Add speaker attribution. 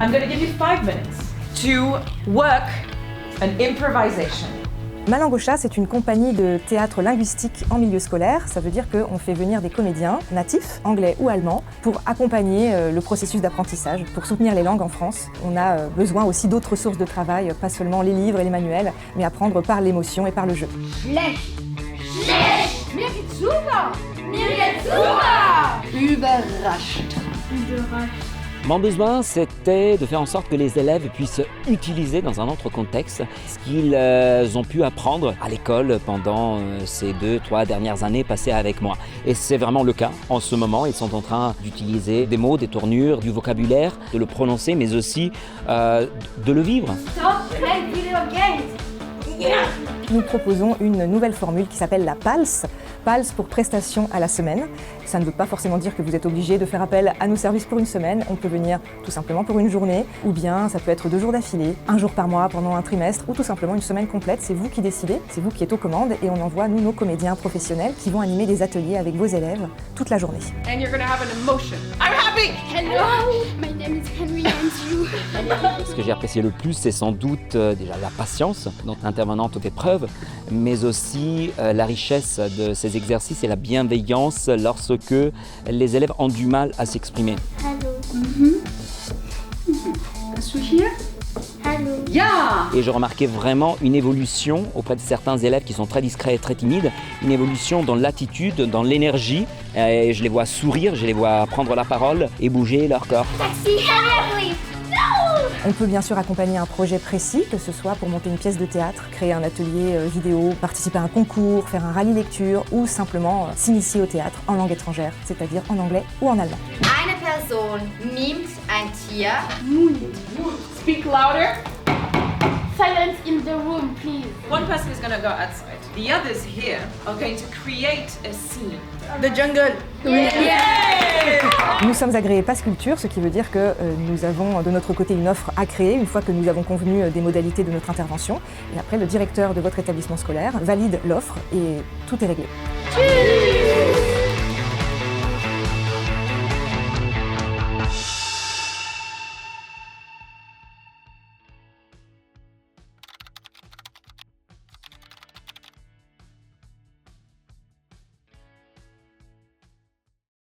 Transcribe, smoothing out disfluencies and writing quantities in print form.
Speaker 1: I'm going to give you 5 minutes to work an improvisation.
Speaker 2: Ma langue au chat, c'est une compagnie de théâtre linguistique en milieu scolaire. Ça veut dire qu'on fait venir des comédiens natifs, anglais ou allemands, pour accompagner le processus d'apprentissage, pour soutenir les langues en France. On a besoin aussi d'autres sources de travail, pas seulement les livres et les manuels, mais apprendre par l'émotion et par le jeu.
Speaker 3: Schlecht! Schlecht! Mir geht's super! Mir geht's super! Überrascht! Überrascht!
Speaker 4: Mon besoin, c'était de faire en sorte que les élèves puissent utiliser dans un autre contexte ce qu'ils ont pu apprendre à l'école pendant ces 2-3 dernières années passées avec moi. Et c'est vraiment le cas. En ce moment, ils sont en train d'utiliser des mots, des tournures, du vocabulaire, de le prononcer, mais aussi de le vivre.
Speaker 3: Stop playing video games!
Speaker 2: Nous proposons une nouvelle formule qui s'appelle la PALS. PALS pour prestation à la semaine. Ça ne veut pas forcément dire que vous êtes obligé de faire appel à nos services pour une semaine. On peut venir tout simplement pour une journée, ou bien ça peut être 2 jours d'affilée, 1 jour par mois pendant un trimestre, ou tout simplement une semaine complète. C'est vous qui décidez, c'est vous qui êtes aux commandes, et on envoie, nous, nos comédiens professionnels qui vont animer des ateliers avec vos élèves toute la journée.
Speaker 1: And you're going to have an emotion. I'm happy!
Speaker 5: Hello, my name is Henry and you.
Speaker 4: Ce que j'ai apprécié le plus, c'est sans doute déjà la patience, notre intervenante aux épreuves, mais aussi la richesse de ces exercices et la bienveillance lorsque les élèves ont du mal à s'exprimer.
Speaker 5: Hello.
Speaker 1: Is she here?
Speaker 5: Hello.
Speaker 1: Yeah!
Speaker 4: Et je remarquais vraiment une évolution auprès de certains élèves qui sont très discrets et très timides, une évolution dans l'attitude, dans l'énergie. Et je les vois sourire, je les vois prendre la parole et bouger leur corps.
Speaker 5: Taxi, hurry, please. No!
Speaker 2: On peut bien sûr accompagner un projet précis, que ce soit pour monter une pièce de théâtre, créer un atelier vidéo, participer à un concours, faire un rallye lecture ou simplement s'initier au théâtre en langue étrangère, c'est-à-dire en anglais ou en allemand.
Speaker 6: Eine Person mimt ein Tier.
Speaker 1: Speak louder.
Speaker 5: Silence in the room, please.
Speaker 1: One person is going to go outside. The others here are going to create a scene.
Speaker 3: The jungle!
Speaker 2: Nous sommes agréés Pass Culture, ce qui veut dire que nous avons de notre côté une offre à créer une fois que nous avons convenu des modalités de notre intervention. Et après, le directeur de votre établissement scolaire valide l'offre et tout est réglé.
Speaker 5: Tschüss.